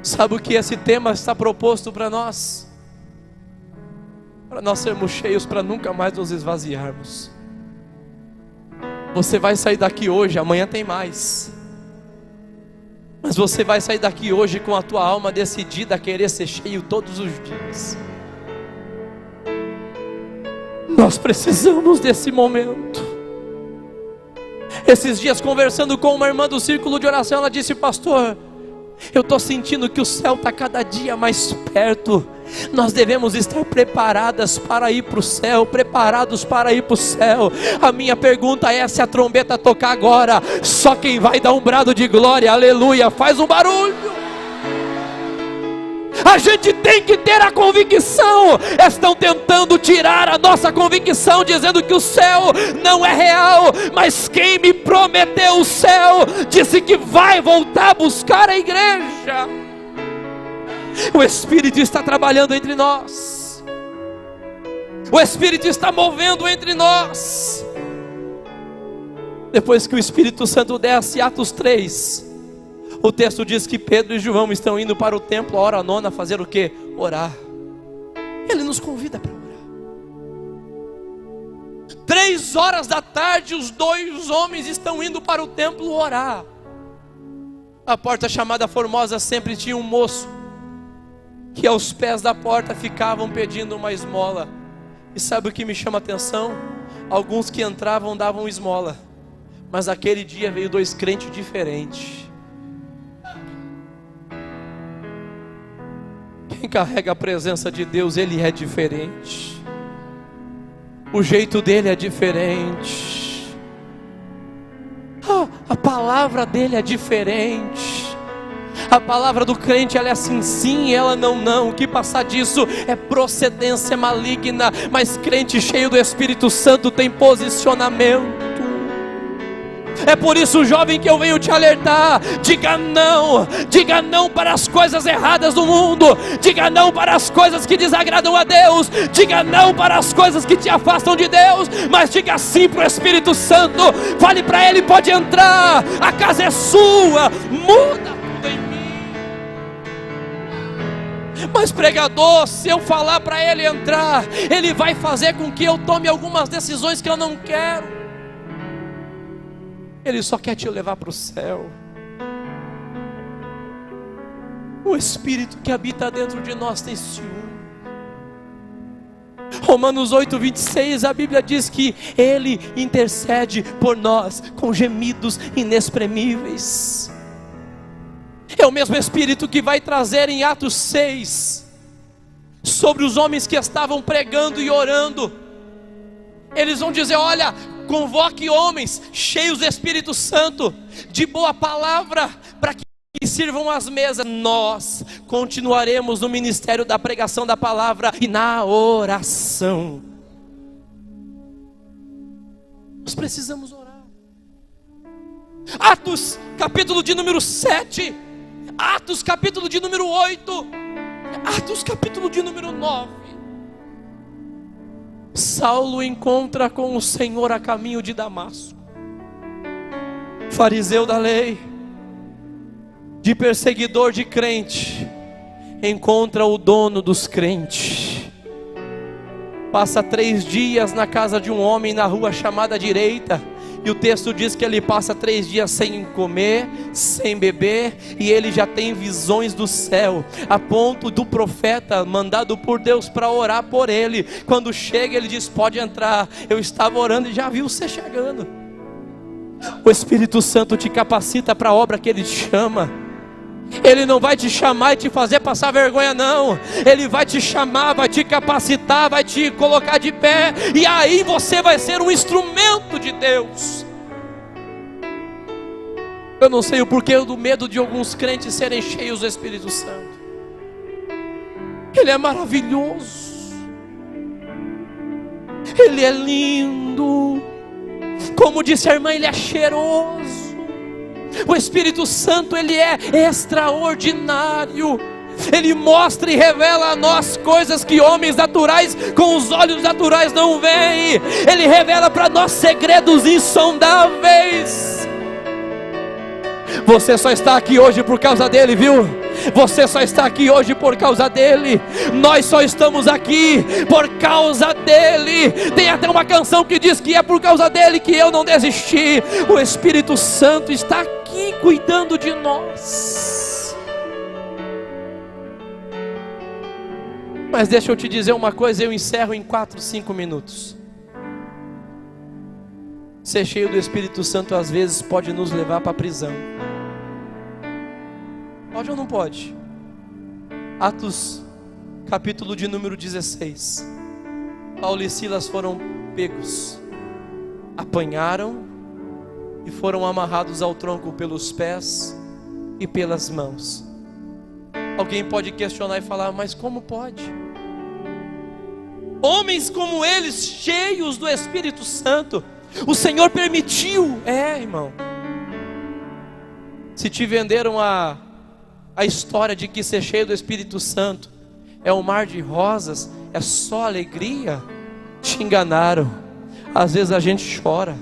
Sabe o que esse tema está proposto para nós? Para nós sermos cheios, para nunca mais nos esvaziarmos. Você vai sair daqui hoje, amanhã tem mais. Mas você vai sair daqui hoje com a tua alma decidida a querer ser cheio todos os dias. Nós precisamos desse momento. Esses dias, conversando com uma irmã do círculo de oração, ela disse: pastor, eu estou sentindo que o céu está cada dia mais perto. Nós devemos estar preparadas para ir para o céu, preparados para ir para o céu. A minha pergunta é: se a trombeta tocar agora, só quem vai dar um brado de glória, aleluia, faz um barulho. A gente tem que ter a convicção. Estão tentando tirar a nossa convicção, dizendo que o céu não é real. Mas quem me prometeu o céu, disse que vai voltar a buscar a igreja. O Espírito está trabalhando entre nós. O Espírito está movendo entre nós. Depois que o Espírito Santo desce, Atos 3, O texto diz que Pedro e João estão indo para o templo, a hora nona, fazer o quê? Orar. Ele nos convida para orar. 3 horas da tarde, os 2 homens estão indo para o templo orar. A porta chamada Formosa sempre tinha um moço, que aos pés da porta ficavam pedindo uma esmola. E sabe o que me chama a atenção? Alguns que entravam davam esmola, mas aquele dia veio 2 crentes diferentes. Quem carrega a presença de Deus, ele é diferente. O jeito dele é diferente. A palavra dele é diferente. A palavra do crente, ela é assim sim, ela não. O que passar disso é procedência maligna. Mas crente cheio do Espírito Santo tem posicionamento. É por isso, jovem, que eu venho te alertar. Diga não para as coisas erradas do mundo. Diga não para as coisas que desagradam a Deus. Diga não para as coisas que te afastam de Deus. Mas diga sim para o Espírito Santo. Fale para ele, pode entrar, a casa é sua, muda tudo em mim. Mas pregador, se eu falar para ele entrar, ele vai fazer com que eu tome algumas decisões que eu não quero. Ele só quer te levar para o céu. O Espírito que habita dentro de nós tem ciúme. Romanos 8:26, a Bíblia diz que Ele intercede por nós com gemidos inexprimíveis. É o mesmo Espírito que vai trazer em Atos 6, sobre os homens que estavam pregando e orando. Eles vão dizer: olha, convoque homens cheios do Espírito Santo, de boa palavra, para que sirvam as mesas. Nós continuaremos no ministério da pregação da palavra e na oração. Nós precisamos orar. Atos capítulo de número 7, Atos capítulo de número 8, Atos capítulo de número 9. Saulo encontra com o Senhor a caminho de Damasco. Fariseu da lei, de perseguidor de crente, encontra o dono dos crentes. Passa 3 dias na casa de um homem na rua chamada Direita. E o texto diz que ele passa 3 dias sem comer, sem beber, e ele já tem visões do céu, a ponto do profeta mandado por Deus para orar por ele. Quando chega, ele diz: pode entrar, eu estava orando e já vi você chegando. O Espírito Santo te capacita para a obra que ele te chama. Ele não vai te chamar e te fazer passar vergonha, não. Ele vai te chamar, vai te capacitar, vai te colocar de pé, e aí você vai ser um instrumento de Deus. Eu não sei o porquê do medo de alguns crentes serem cheios do Espírito Santo. Ele é maravilhoso, ele é lindo, como disse a irmã, ele é cheiroso. O Espírito Santo, ele é extraordinário. Ele mostra e revela a nós coisas que homens naturais, com os olhos naturais, não veem. Ele revela para nós segredos insondáveis. Você só está aqui hoje por causa dele, viu? Você só está aqui hoje por causa dele. Nós só estamos aqui por causa dele. Tem até uma canção que diz que é por causa dele que eu não desisti. O Espírito Santo está aqui cuidando de nós. Mas deixa eu te dizer uma coisa, eu encerro em 4, 5 minutos. Ser cheio do Espírito Santo às vezes pode nos levar para a prisão. Pode ou não pode? Atos capítulo de número 16. Paulo e Silas foram pegos, apanharam e foram amarrados ao tronco pelos pés e pelas mãos. Alguém pode questionar e falar: mas como pode? Homens como eles, cheios do Espírito Santo, o Senhor permitiu. Irmão, se te venderam a história de que ser cheio do Espírito Santo é um mar de rosas, é só alegria, te enganaram. Às vezes a gente chora,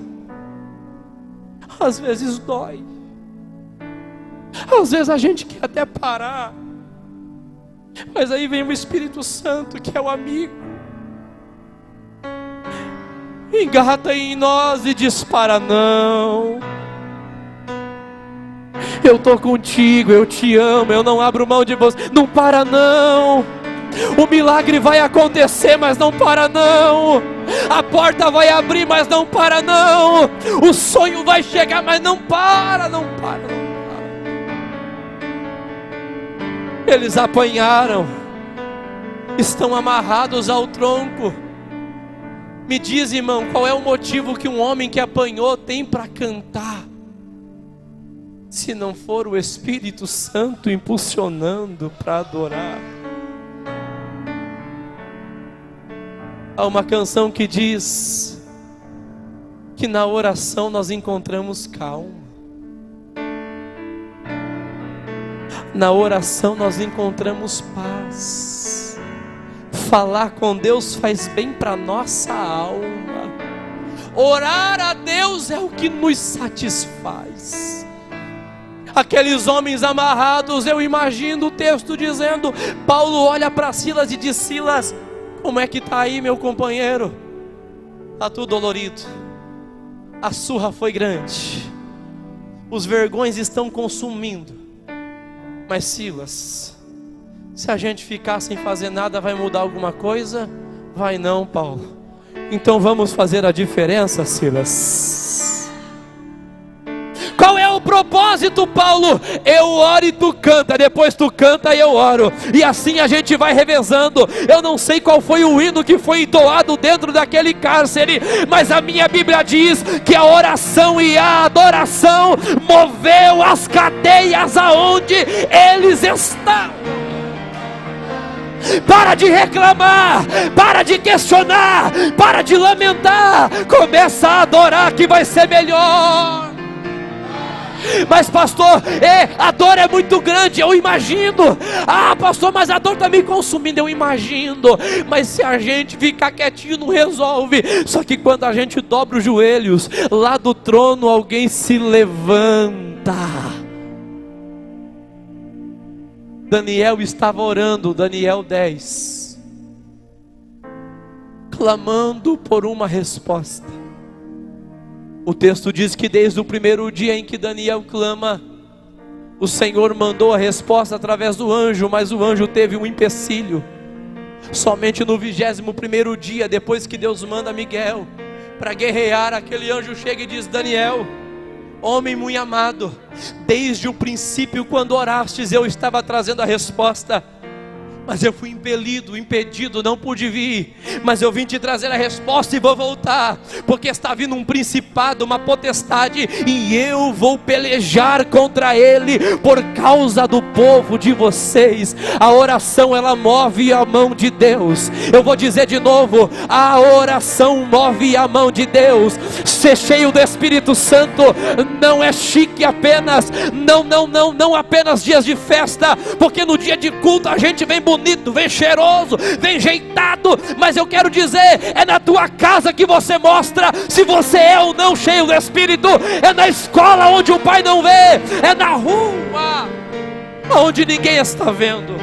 às vezes dói, Às vezes a gente quer até parar, mas aí vem o Espírito Santo, que é o amigo, engata em nós e dispara: não, eu estou contigo, eu te amo, eu não abro mão de você. Não para não. O milagre vai acontecer, mas não para não. A porta vai abrir, mas não para não. O sonho vai chegar, mas não para, não para, não para. Eles apanharam, estão amarrados ao tronco. Me diz, irmão, qual é o motivo que um homem que apanhou tem para cantar, se não for o Espírito Santo impulsionando para adorar? Há uma canção que diz que na oração nós encontramos calma. Na oração nós encontramos paz. Falar com Deus faz bem para nossa alma. Orar a Deus é o que nos satisfaz. Aqueles homens amarrados, eu imagino o texto dizendo: Paulo olha para Silas e diz: Silas, como é que está aí, meu companheiro? Está tudo dolorido, a surra foi grande, os vergões estão consumindo. Mas Silas, se a gente ficar sem fazer nada, vai mudar alguma coisa? Vai não, Paulo. Então vamos fazer a diferença, Silas. Qual é o propósito, Paulo? Eu oro e tu canta, depois tu canta e eu oro, e assim a gente vai revezando. Eu não sei qual foi o hino que foi entoado dentro daquele cárcere, mas a minha Bíblia diz que a oração e a adoração moveu as cadeias aonde eles estão. Para de reclamar, para de questionar, para de lamentar, começa a adorar que vai ser melhor. Mas pastor, a dor é muito grande, eu imagino. Ah pastor, mas a dor está me consumindo, eu imagino. Mas se a gente ficar quietinho não resolve. Só que quando a gente dobra os joelhos, lá do trono alguém se levanta. Daniel estava orando, Daniel 10, clamando por uma resposta. O texto diz que desde o primeiro dia em que Daniel clama, o Senhor mandou a resposta através do anjo, mas o anjo teve um empecilho. Somente no 21º dia, depois que Deus manda Miguel para guerrear, aquele anjo chega e diz: Daniel, homem muito amado, desde o princípio quando orastes eu estava trazendo a resposta, mas eu fui impedido, não pude vir, mas eu vim te trazer a resposta e vou voltar, porque está vindo um principado, uma potestade, e eu vou pelejar contra ele, por causa do povo de vocês. A oração ela move a mão de Deus. Eu vou dizer de novo, a oração move a mão de Deus. Ser cheio do Espírito Santo não é chique apenas, não apenas dias de festa, porque no dia de culto a gente vem bonito, vem cheiroso, vem jeitado, mas eu quero dizer, é na tua casa que você mostra se você é ou não cheio do Espírito. É na escola onde o pai não vê, é na rua onde ninguém está vendo.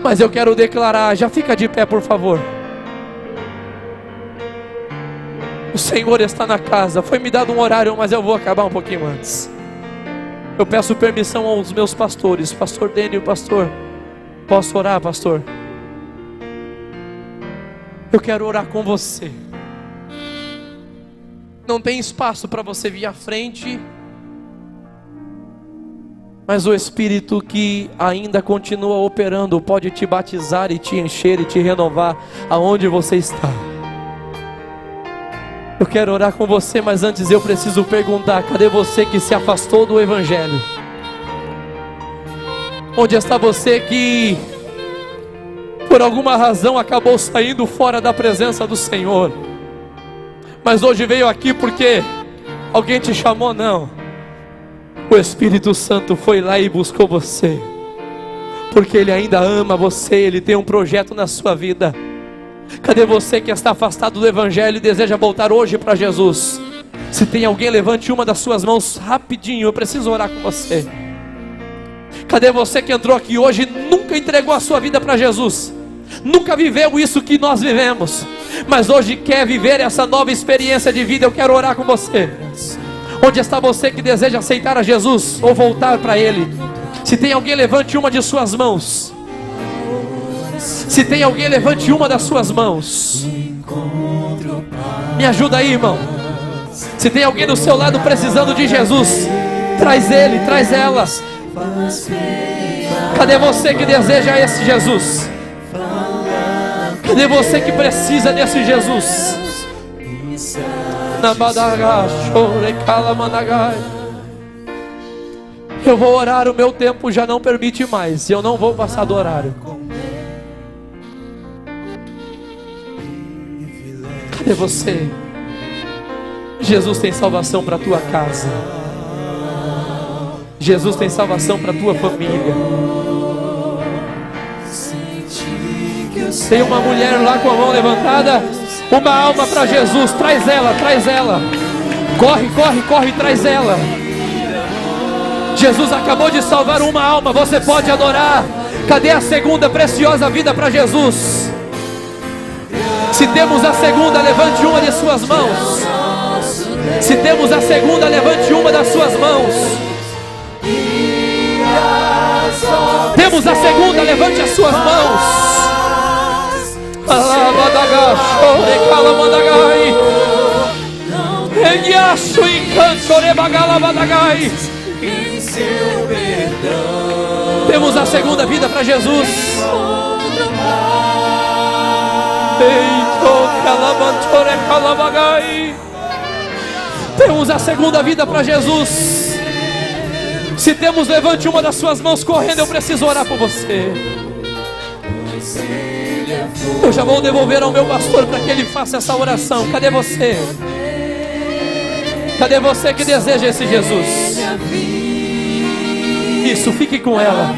Mas eu quero declarar, já fica de pé por favor. O Senhor está na casa. Foi me dado um horário, mas eu vou acabar um pouquinho antes. Eu peço permissão aos meus pastores, pastor Dênio, pastor, posso orar, pastor? Eu quero orar com você. Não tem espaço para você vir à frente, mas o Espírito que ainda continua operando pode te batizar e te encher e te renovar aonde você está. Eu quero orar com você, mas antes eu preciso perguntar: cadê você que se afastou do Evangelho? Onde está você que por alguma razão acabou saindo fora da presença do Senhor, mas hoje veio aqui porque alguém te chamou? Não, o Espírito Santo foi lá e buscou você, porque Ele ainda ama você, Ele tem um projeto na sua vida. Cadê você que está afastado do Evangelho e deseja voltar hoje para Jesus? Se tem alguém, levante uma das suas mãos rapidinho, eu preciso orar com você. Cadê você que entrou aqui hoje e nunca entregou a sua vida para Jesus? Nunca viveu isso que nós vivemos, mas hoje quer viver essa nova experiência de vida. Eu quero orar com você. Onde está você que deseja aceitar a Jesus ou voltar para Ele? Se tem alguém, levante uma de suas mãos. Se tem alguém, levante uma das suas mãos. Me ajuda aí, irmão. Se tem alguém do seu lado precisando de Jesus, traz ele, traz elas. Cadê você que deseja esse Jesus? Cadê você que precisa desse Jesus? Eu vou orar, o meu tempo já não permite mais, e eu não vou passar do horário. Cadê você? Jesus tem salvação para a tua casa. Jesus tem salvação para a tua família. Tem uma mulher lá com a mão levantada, uma alma para Jesus. Traz ela, traz ela. Corre, corre, corre, traz ela. Jesus acabou de salvar uma alma, você pode adorar. Cadê a segunda preciosa vida para Jesus? Se temos a segunda, levante uma de suas mãos. Se temos a segunda, levante uma das suas mãos. Temos a segunda, levante as suas mãos. Temos a segunda vida para Jesus. Temos a segunda vida para Jesus. Se temos, levante uma das suas mãos correndo. Eu preciso orar por você. Eu já vou devolver ao meu pastor para que ele faça essa oração. Cadê você? Cadê você que deseja esse Jesus? Isso, fique com ela.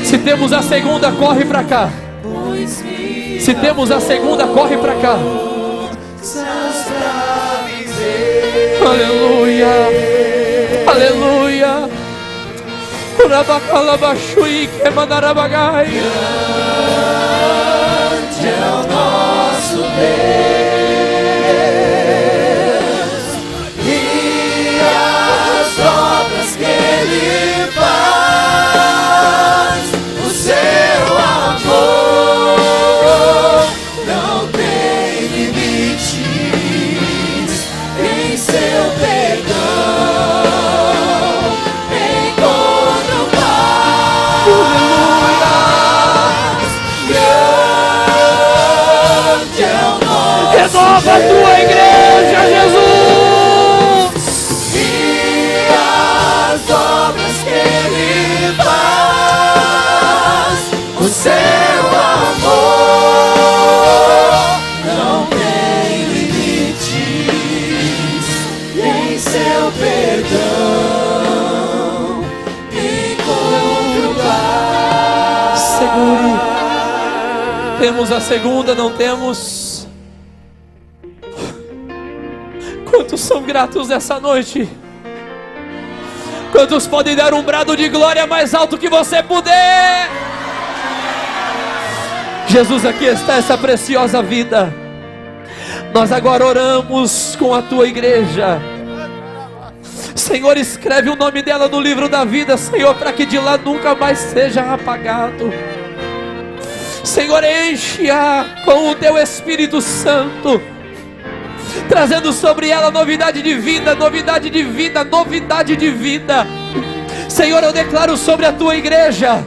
Se temos a segunda, corre para cá. Se temos a segunda, corre para cá. Aleluia. Aleluia. Urabacalabachui que mandarabagai. Grande é o nosso Deus, e as obras que Ele faz, o seu amor não tem limites, em seu perdão encontro paz. Grande é o nosso renova a tua igreja, Jesus, e as obras que Ele faz, o seu amor não tem limites, e em seu perdão encontro paz. Segure. Temos a segunda, não temos? Quantos são gratos nessa noite? Quantos podem dar um brado de glória mais alto que você puder? Jesus, aqui está essa preciosa vida. Nós agora oramos com a tua igreja. Senhor, escreve o nome dela no livro da vida, Senhor, para que de lá nunca mais seja apagado. Senhor, enche-a com o teu Espírito Santo, trazendo sobre ela novidade de vida, novidade de vida, novidade de vida. Senhor, eu declaro sobre a tua igreja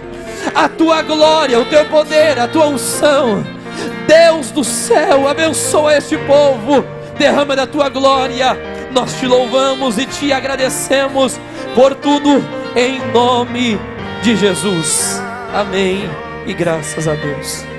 a tua glória, o teu poder, a tua unção. Deus do céu, abençoa este povo, derrama da tua glória. Nós te louvamos e te agradecemos por tudo, em nome de Jesus. Amém e graças a Deus.